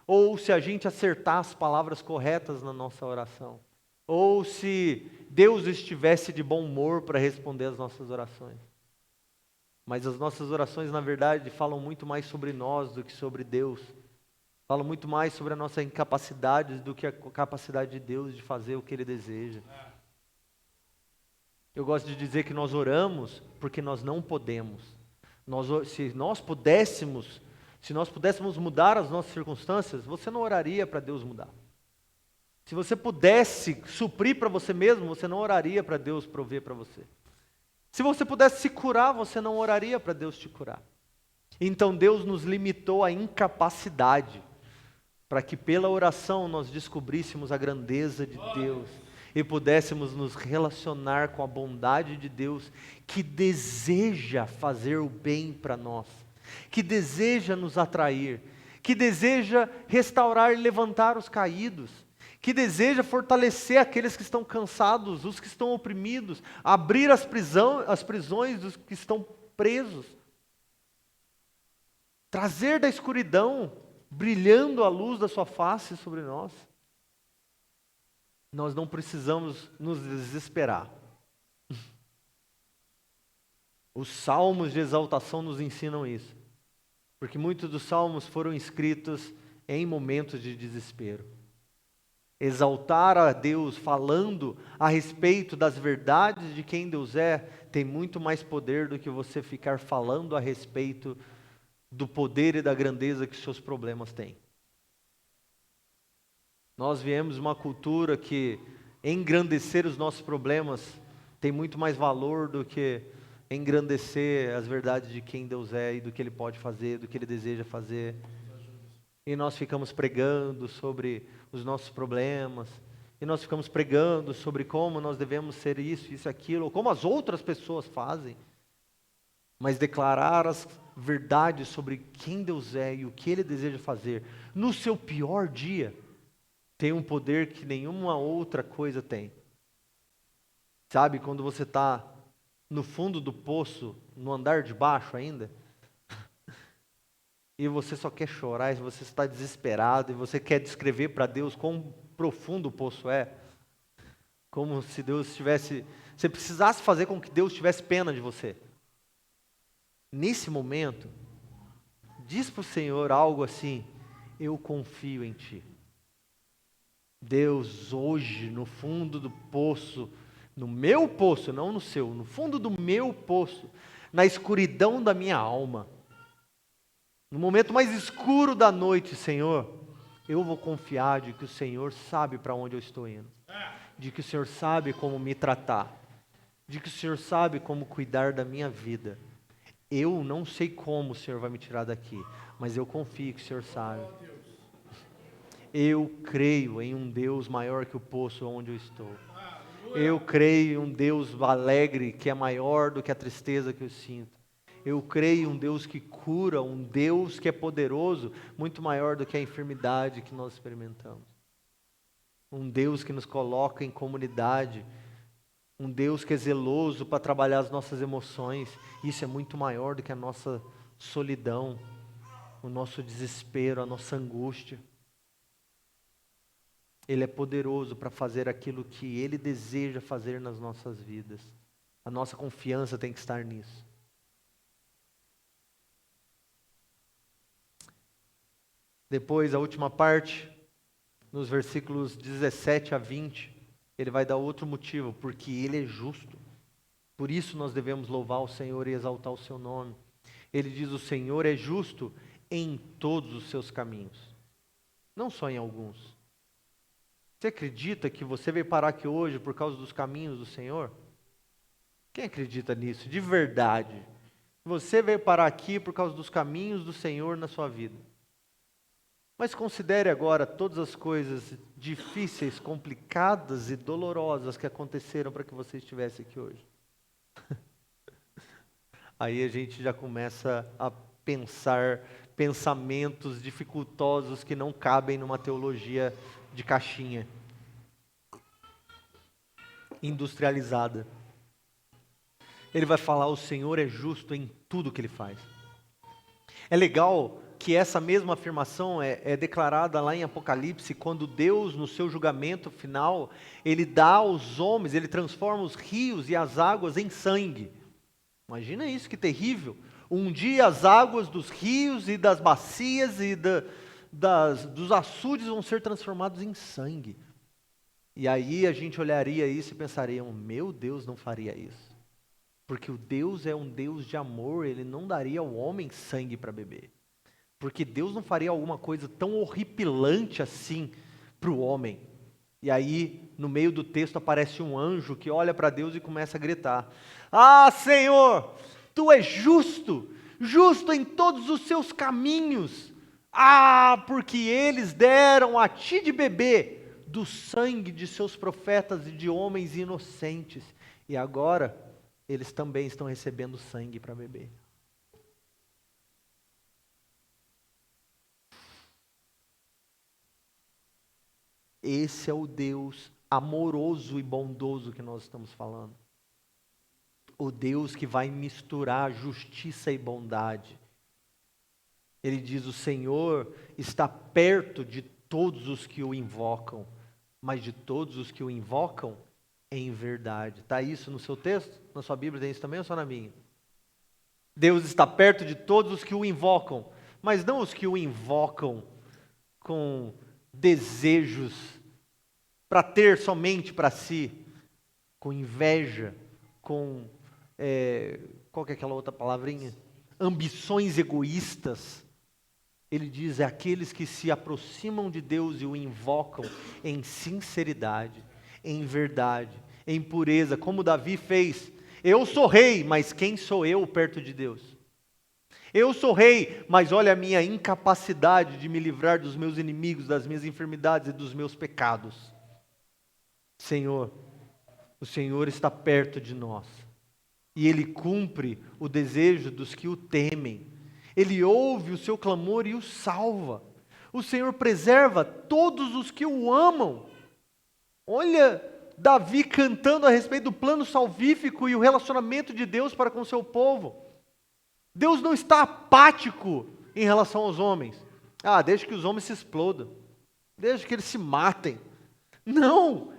Ou se a gente acertar as palavras corretas na nossa oração. Ou se Deus estivesse de bom humor para responder as nossas orações. Mas as nossas orações, na verdade, falam muito mais sobre nós do que sobre Deus. Falam muito mais sobre a nossa incapacidade do que a capacidade de Deus de fazer o que Ele deseja. Eu gosto de dizer que nós oramos porque nós não podemos. Se nós pudéssemos mudar as nossas circunstâncias, você não oraria para Deus mudar. Se você pudesse suprir para você mesmo, você não oraria para Deus prover para você. Se você pudesse se curar, você não oraria para Deus te curar. Então Deus nos limitou à incapacidade, para que pela oração nós descobríssemos a grandeza de Deus e pudéssemos nos relacionar com a bondade de Deus, que deseja fazer o bem para nós, que deseja nos atrair, que deseja restaurar e levantar os caídos, que deseja fortalecer aqueles que estão cansados, os que estão oprimidos, abrir as prisões dos que estão presos, trazer da escuridão, brilhando a luz da sua face sobre nós. Nós não precisamos nos desesperar. Os salmos de exaltação nos ensinam isso, porque muitos dos salmos foram escritos em momentos de desespero. Exaltar a Deus falando a respeito das verdades de quem Deus é, tem muito mais poder do que você ficar falando a respeito do poder e da grandeza que seus problemas têm. Nós viemos de uma cultura que engrandecer os nossos problemas tem muito mais valor do que engrandecer as verdades de quem Deus é e do que Ele pode fazer, do que Ele deseja fazer. E nós ficamos pregando sobre os nossos problemas, e nós ficamos pregando sobre como nós devemos ser isso, aquilo, ou como as outras pessoas fazem. Mas declarar as verdades sobre quem Deus é e o que Ele deseja fazer no seu pior dia tem um poder que nenhuma outra coisa tem. Sabe, quando você está no fundo do poço, no andar de baixo ainda, e você só quer chorar, e você está desesperado, e você quer descrever para Deus quão profundo o poço é, como se Deus tivesse, você precisasse fazer com que Deus tivesse pena de você. Nesse momento, diz para o Senhor algo assim: eu confio em Ti. Deus, hoje, no fundo do poço, no meu poço, não no seu, no fundo do meu poço, na escuridão da minha alma, no momento mais escuro da noite, Senhor, eu vou confiar de que o Senhor sabe para onde eu estou indo, de que o Senhor sabe como me tratar, de que o Senhor sabe como cuidar da minha vida. Eu não sei como o Senhor vai me tirar daqui, mas eu confio que o Senhor sabe. Eu creio em um Deus maior que o poço onde eu estou. Eu creio em um Deus alegre que é maior do que a tristeza que eu sinto. Eu creio em um Deus que cura, um Deus que é poderoso, muito maior do que a enfermidade que nós experimentamos. Um Deus que nos coloca em comunidade, um Deus que é zeloso para trabalhar as nossas emoções. Isso é muito maior do que a nossa solidão, o nosso desespero, a nossa angústia. Ele é poderoso para fazer aquilo que Ele deseja fazer nas nossas vidas. A nossa confiança tem que estar nisso. Depois, a última parte, nos versículos 17 a 20, ele vai dar outro motivo, porque Ele é justo. Por isso nós devemos louvar o Senhor e exaltar o Seu nome. Ele diz: o Senhor é justo em todos os seus caminhos, não só em alguns. Você acredita que você veio parar aqui hoje por causa dos caminhos do Senhor? Quem acredita nisso, de verdade? Você veio parar aqui por causa dos caminhos do Senhor na sua vida. Mas considere agora todas as coisas difíceis, complicadas e dolorosas que aconteceram para que você estivesse aqui hoje. Aí a gente já começa a pensar pensamentos dificultosos que não cabem numa teologia de caixinha, industrializada. Ele vai falar: o Senhor é justo em tudo que Ele faz. É legal que essa mesma afirmação é declarada lá em Apocalipse, quando Deus, no seu julgamento final, Ele dá aos homens, Ele transforma os rios e as águas em sangue. Imagina isso, que terrível. Um dia as águas dos rios e das bacias e dos açudes vão ser transformados em sangue. E aí a gente olharia isso e pensaria: meu Deus não faria isso. Porque o Deus é um Deus de amor, Ele não daria ao homem sangue para beber. Porque Deus não faria alguma coisa tão horripilante assim para o homem. E aí, no meio do texto, aparece um anjo que olha para Deus e começa a gritar: ah, Senhor, Tu és justo, justo em todos os seus caminhos. Ah, porque eles deram a Ti de beber do sangue de seus profetas e de homens inocentes. E agora, eles também estão recebendo sangue para beber. Esse é o Deus amoroso e bondoso que nós estamos falando. O Deus que vai misturar justiça e bondade. Ele diz: o Senhor está perto de todos os que o invocam, mas de todos os que o invocam em verdade. Está isso no seu texto? Na sua Bíblia tem isso também ou só na minha? Deus está perto de todos os que o invocam, mas não os que o invocam com desejos para ter somente para si, com inveja, com, qual que é aquela outra palavrinha? Ambições egoístas. Ele diz: é aqueles que se aproximam de Deus e o invocam em sinceridade, em verdade, em pureza, como Davi fez. Eu sou rei, mas quem sou eu perto de Deus? Eu sou rei, mas olha a minha incapacidade de me livrar dos meus inimigos, das minhas enfermidades e dos meus pecados. Senhor, o Senhor está perto de nós. E Ele cumpre o desejo dos que o temem. Ele ouve o seu clamor e o salva. O Senhor preserva todos os que o amam. Olha Davi cantando a respeito do plano salvífico e o relacionamento de Deus para com o seu povo. Deus não está apático em relação aos homens. Deixa que os homens se explodam. Deixa que eles se matem. Não!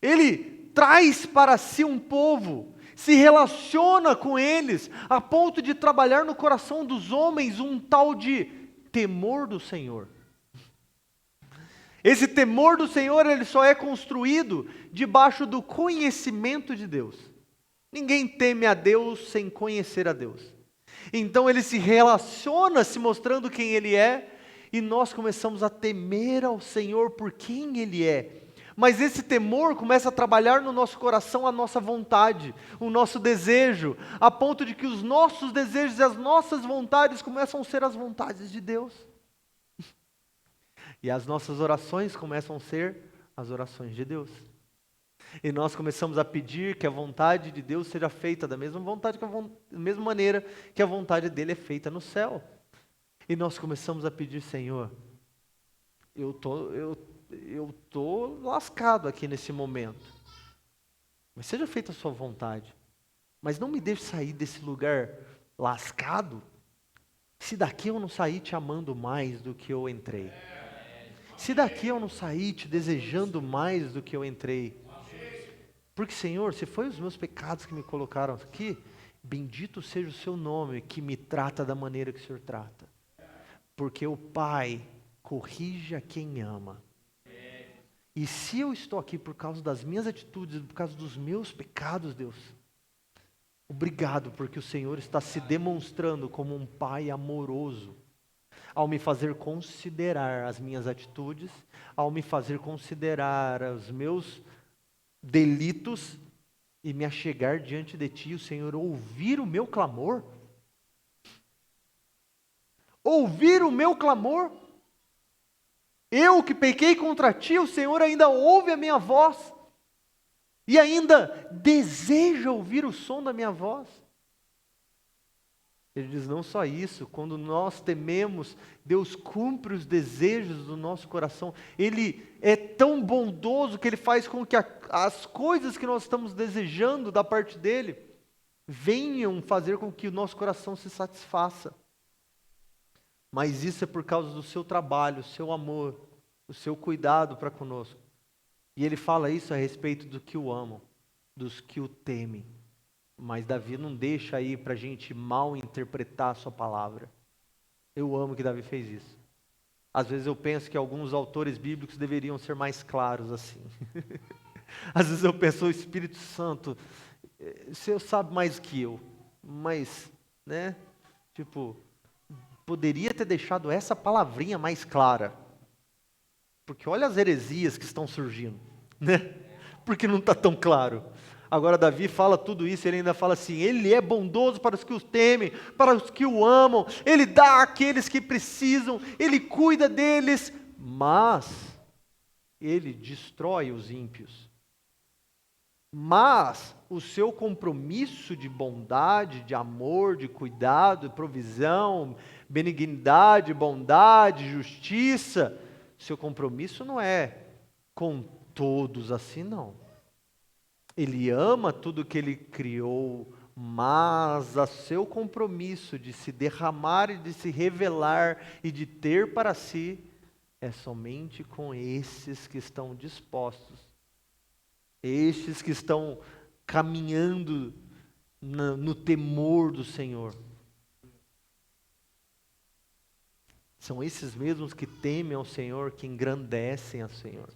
Ele traz para si um povo, se relaciona com eles, a ponto de trabalhar no coração dos homens um tal de temor do Senhor. Esse temor do Senhor, ele só é construído debaixo do conhecimento de Deus. Ninguém teme a Deus sem conhecer a Deus. Então ele se relaciona se mostrando quem Ele é, e nós começamos a temer ao Senhor por quem Ele é. Mas esse temor começa a trabalhar no nosso coração a nossa vontade, o nosso desejo, a ponto de que os nossos desejos e as nossas vontades começam a ser as vontades de Deus. E as nossas orações começam a ser as orações de Deus. E nós começamos a pedir que a vontade de Deus seja feita da mesma mesma maneira que a vontade dele é feita no céu. E nós começamos a pedir, Senhor, eu tô lascado aqui nesse momento. Mas seja feita a sua vontade. Mas não me deixe sair desse lugar lascado, se daqui eu não sair te amando mais do que eu entrei. Se daqui eu não sair te desejando mais do que eu entrei. Porque, Senhor, se foi os meus pecados que me colocaram aqui, bendito seja o seu nome que me trata da maneira que o Senhor trata. Porque o Pai corrige a quem ama. E se eu estou aqui por causa das minhas atitudes, por causa dos meus pecados, Deus, obrigado, porque o Senhor está se demonstrando como um Pai amoroso, ao me fazer considerar as minhas atitudes, ao me fazer considerar os meus delitos e me achegar diante de Ti, o Senhor ouvir o meu clamor? Ouvir o meu clamor? Eu que pequei contra Ti, o Senhor ainda ouve a minha voz e ainda deseja ouvir o som da minha voz. Ele diz, não só isso, quando nós tememos, Deus cumpre os desejos do nosso coração. Ele é tão bondoso que Ele faz com que as coisas que nós estamos desejando da parte dEle venham fazer com que o nosso coração se satisfaça. Mas isso é por causa do seu trabalho, o seu amor, o seu cuidado para conosco. E Ele fala isso a respeito do que o amam, dos que o temem. Mas Davi não deixa aí para a gente mal interpretar a sua palavra. Eu amo que Davi fez isso. Às vezes eu penso que alguns autores bíblicos deveriam ser mais claros assim. Às vezes eu penso, o Espírito Santo, o Senhor sabe mais que eu, mas, poderia ter deixado essa palavrinha mais clara. Porque olha as heresias que estão surgindo, Porque não está tão claro. Agora Davi fala tudo isso, ele ainda fala assim, Ele é bondoso para os que o temem, para os que o amam, Ele dá àqueles que precisam, Ele cuida deles, mas Ele destrói os ímpios. Mas o seu compromisso de bondade, de amor, de cuidado, de provisão, benignidade, bondade, justiça, seu compromisso não é com todos assim não. Ele ama tudo que Ele criou, mas o seu compromisso de se derramar e de se revelar e de ter para si é somente com esses que estão dispostos, estes que estão caminhando no temor do Senhor. São esses mesmos que temem ao Senhor, que engrandecem ao Senhor.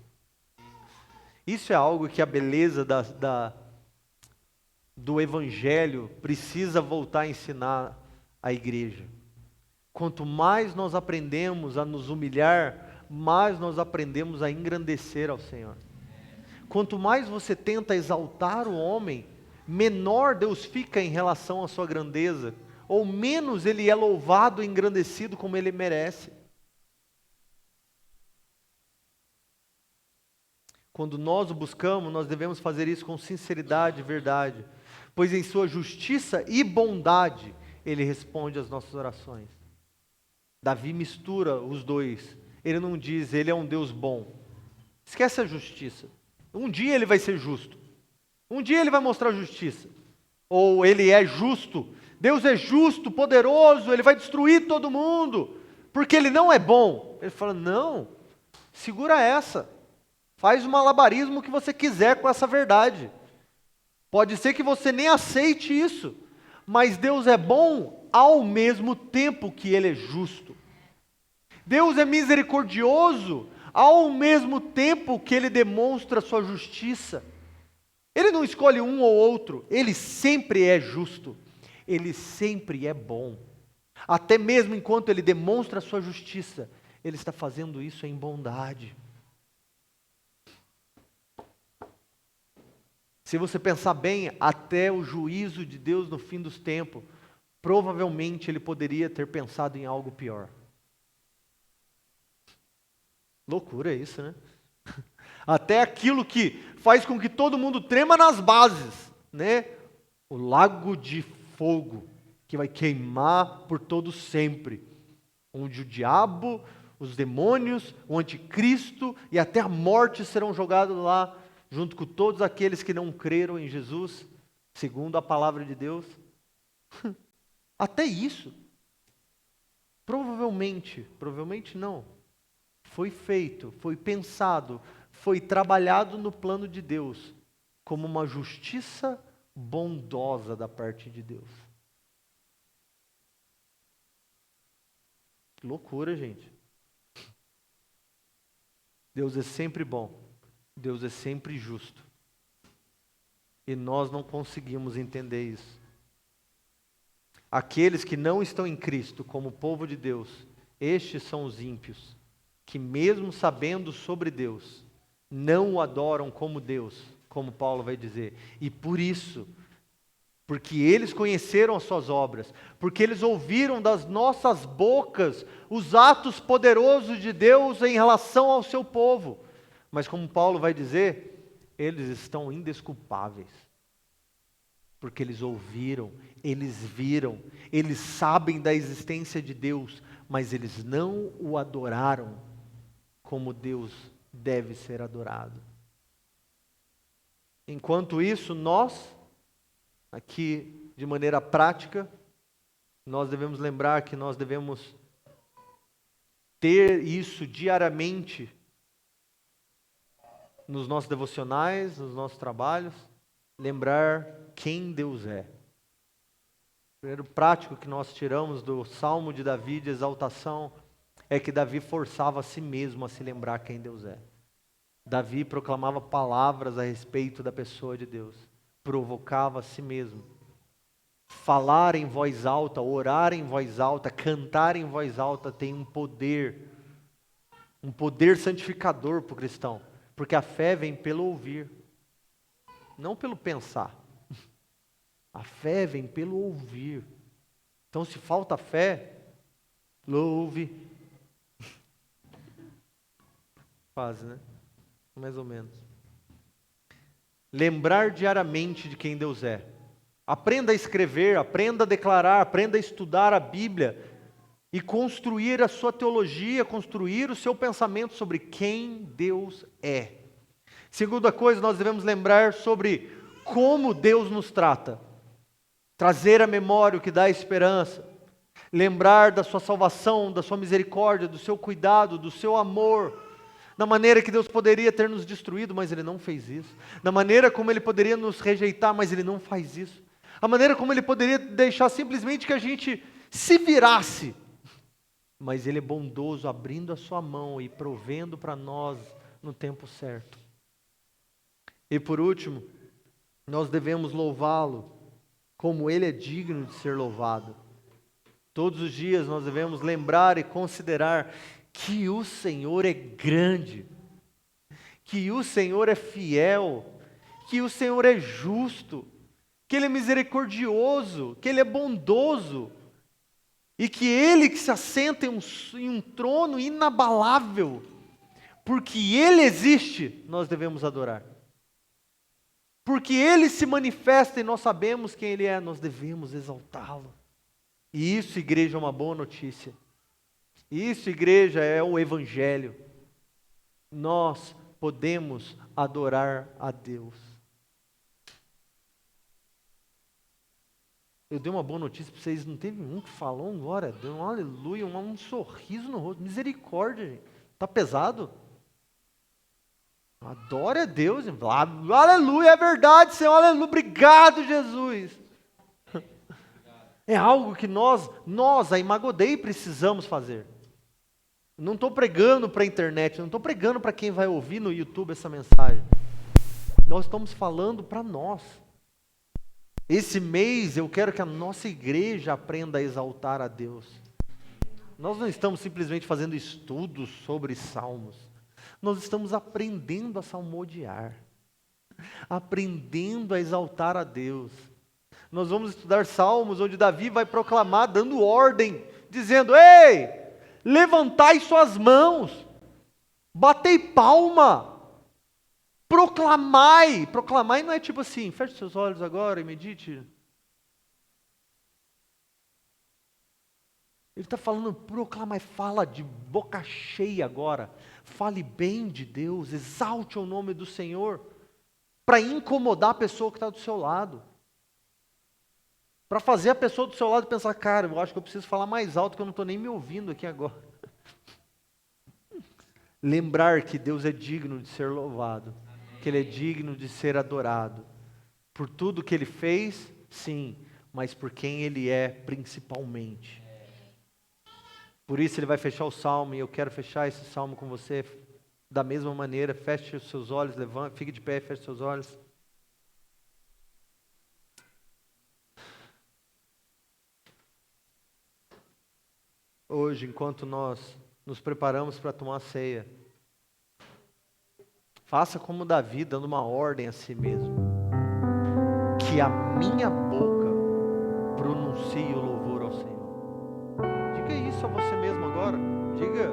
Isso é algo que a beleza do Evangelho precisa voltar a ensinar à igreja. Quanto mais nós aprendemos a nos humilhar, mais nós aprendemos a engrandecer ao Senhor. Quanto mais você tenta exaltar o homem, menor Deus fica em relação à sua grandeza, ou menos Ele é louvado e engrandecido como Ele merece. Quando nós o buscamos, nós devemos fazer isso com sinceridade e verdade, pois em sua justiça e bondade, Ele responde às nossas orações. Davi mistura os dois. Ele não diz, Ele é um Deus bom. Esquece a justiça. Um dia Ele vai ser justo. Um dia Ele vai mostrar justiça. Ou Ele é justo. Deus é justo, poderoso, Ele vai destruir todo mundo, porque Ele não é bom. Ele fala, não, segura essa. Faz o malabarismo que você quiser com essa verdade. Pode ser que você nem aceite isso, mas Deus é bom ao mesmo tempo que Ele é justo. Deus é misericordioso ao mesmo tempo que Ele demonstra sua justiça. Ele não escolhe um ou outro, Ele sempre é justo. Ele sempre é bom. Até mesmo enquanto Ele demonstra a sua justiça, Ele está fazendo isso em bondade. Se você pensar bem, até o juízo de Deus no fim dos tempos, provavelmente Ele poderia ter pensado em algo pior. Loucura isso, né? Até aquilo que faz com que todo mundo trema nas bases, né? O lago de fogo, que vai queimar por todo sempre, onde o diabo, os demônios, o anticristo e até a morte serão jogados lá, junto com todos aqueles que não creram em Jesus, segundo a palavra de Deus. Até isso, provavelmente não, foi feito, foi pensado, foi trabalhado no plano de Deus, como uma justiça bondosa da parte de Deus. Que loucura, gente. Deus é sempre bom. Deus é sempre justo. E nós não conseguimos entender isso. Aqueles que não estão em Cristo como povo de Deus, estes são os ímpios, que mesmo sabendo sobre Deus, não o adoram como Deus, como Paulo vai dizer. E por isso, porque eles conheceram as suas obras, porque eles ouviram das nossas bocas os atos poderosos de Deus em relação ao seu povo. Mas como Paulo vai dizer, eles estão indesculpáveis. Porque eles ouviram, eles viram, eles sabem da existência de Deus, mas eles não o adoraram como Deus deve ser adorado. Enquanto isso, nós, aqui de maneira prática, nós devemos lembrar que nós devemos ter isso diariamente nos nossos devocionais, nos nossos trabalhos, lembrar quem Deus é. O primeiro prático que nós tiramos do Salmo de Davi de exaltação é que Davi forçava a si mesmo a se lembrar quem Deus é. Davi proclamava palavras a respeito da pessoa de Deus, provocava a si mesmo. Falar em voz alta, orar em voz alta, cantar em voz alta tem um poder santificador para o cristão. Porque a fé vem pelo ouvir, não pelo pensar. A fé vem pelo ouvir. Então, se falta fé, louve. Quase, né? Mais ou menos. Lembrar diariamente de quem Deus é. Aprenda a escrever, aprenda a declarar, aprenda a estudar a Bíblia e construir a sua teologia, construir o seu pensamento sobre quem Deus é. Segunda coisa, nós devemos lembrar sobre como Deus nos trata. Trazer à memória o que dá esperança. Lembrar da sua salvação, da sua misericórdia, do seu cuidado, do seu amor. Da maneira que Deus poderia ter nos destruído, mas Ele não fez isso. Da maneira como Ele poderia nos rejeitar, mas Ele não faz isso. A maneira como Ele poderia deixar simplesmente que a gente se virasse. Mas Ele é bondoso, abrindo a sua mão e provendo para nós no tempo certo. E por último, nós devemos louvá-lo como Ele é digno de ser louvado. Todos os dias nós devemos lembrar e considerar que o Senhor é grande, que o Senhor é fiel, que o Senhor é justo, que Ele é misericordioso, que Ele é bondoso, e que Ele que se assenta em um trono inabalável, porque Ele existe, nós devemos adorar. Porque Ele se manifesta e nós sabemos quem Ele é, nós devemos exaltá-lo. E isso, igreja, é uma boa notícia. Isso, igreja, é o Evangelho. Nós podemos adorar a Deus. Eu dei uma boa notícia para vocês, não teve um que falou um glória a Deus, um aleluia, um sorriso no rosto, misericórdia, gente. Tá pesado? Adore a Deus, gente. Aleluia, é verdade, Senhor, aleluia, obrigado, Jesus. É algo que nós, a Imagodei, precisamos fazer. Não estou pregando para a internet, não estou pregando para quem vai ouvir no YouTube essa mensagem. Nós estamos falando para nós. Esse mês eu quero que a nossa igreja aprenda a exaltar a Deus. Nós não estamos simplesmente fazendo estudos sobre salmos. Nós estamos aprendendo a salmodiar. Aprendendo a exaltar a Deus. Nós vamos estudar salmos onde Davi vai proclamar, dando ordem, dizendo: ei, levantai suas mãos, batei palma, proclamai. Proclamai não é tipo assim, feche seus olhos agora e medite. Ele está falando, proclamai, fala de boca cheia agora. Fale bem de Deus, exalte o nome do Senhor, para incomodar a pessoa que está do seu lado. Para fazer a pessoa do seu lado pensar, cara, eu acho que eu preciso falar mais alto, que eu não estou nem me ouvindo aqui agora. Lembrar que Deus é digno de ser louvado, que Ele é digno de ser adorado, por tudo que Ele fez, sim, mas por quem Ele é principalmente. Por isso Ele vai fechar o salmo, e eu quero fechar esse salmo com você da mesma maneira. Feche os seus olhos, levante, fique de pé e feche os seus olhos. Hoje, enquanto nós nos preparamos para tomar a ceia, faça como Davi, dando uma ordem a si mesmo. Que a minha boca pronuncie o louvor ao Senhor. Diga isso a você mesmo agora. Diga,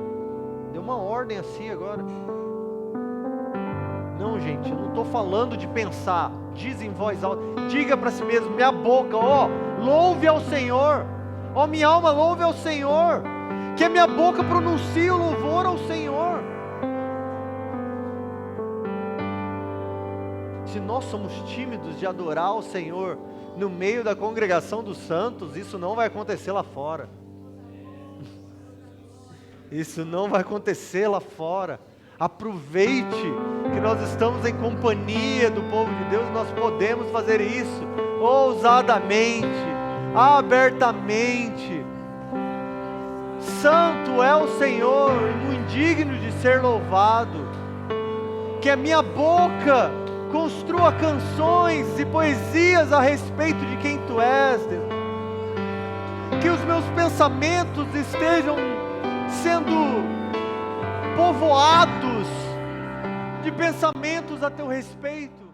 dê uma ordem a si agora. Não, gente, eu não estou falando de pensar. Diz em voz alta. Diga para si mesmo, minha boca, louve ao Senhor. Minha alma, louve ao Senhor. Que a minha boca pronuncie o louvor ao Senhor. Se nós somos tímidos de adorar o Senhor no meio da congregação dos santos, isso não vai acontecer lá fora. Isso não vai acontecer lá fora. Aproveite que nós estamos em companhia do povo de Deus, nós podemos fazer isso ousadamente, abertamente. Santo é o Senhor, muito digno de ser louvado. Que a minha boca construa canções e poesias a respeito de quem Tu és, Deus. Que os meus pensamentos estejam sendo povoados de pensamentos a Teu respeito.